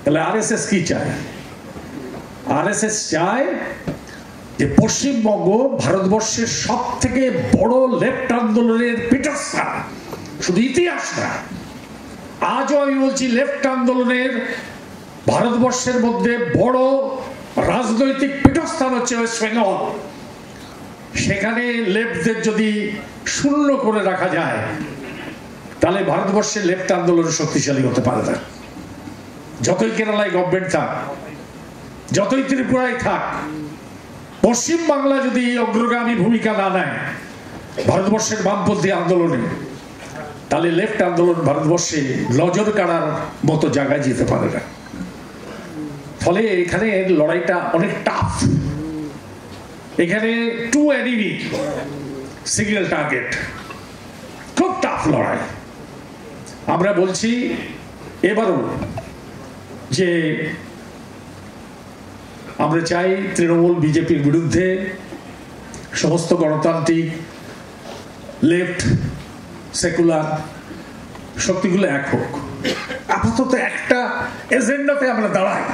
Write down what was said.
তাহলে আরএসএস কি চায়? আরএসএস চায় যে পশ্চিমবঙ্গ ভারতবর্ষের সব থেকে বড় লেফট আন্দোলনের পীঠস্থান, শুধু ইতিহাস না, আজও আমি বলছি লেফট আন্দোলনের ভারতবর্ষের মধ্যে বড় রাজনৈতিক পীঠস্থান হচ্ছে ওয়েস্ট বেঙ্গল। সেখানে লেফটদের যদি শূন্য করে রাখা যায় তাহলে ভারতবর্ষের লেফট আন্দোলন শক্তিশালী হতে পারে না। যতই কেরালায় গভর্নমেন্ট থাক, যতই ত্রিপুরায় থাক, পশ্চিম বাংলা যদি অগ্রগামী ভূমিকা না নেয় ভারতবর্ষের বামপন্থী আন্দোলনে, তাহলে লেফট আন্দোলন ভারতবর্ষে নজর কাড়ার মতো জায়গায় যেতে পারে না। ফলে এখানে লড়াইটা অনেক টাফ। এখানে টু এনিমি সিঙ্গেল টার্গেট, খুব টাফ লড়াই। আমরা বলছি এবারও যে আমরা চাই তৃণমূল বিজেপির বিরুদ্ধে সমস্ত গণতান্ত্রিক লেফট সেকুলার শক্তিগুলো এক হোক। আপাতত একটা এজেন্ডাতে আমরা দাঁড়াই।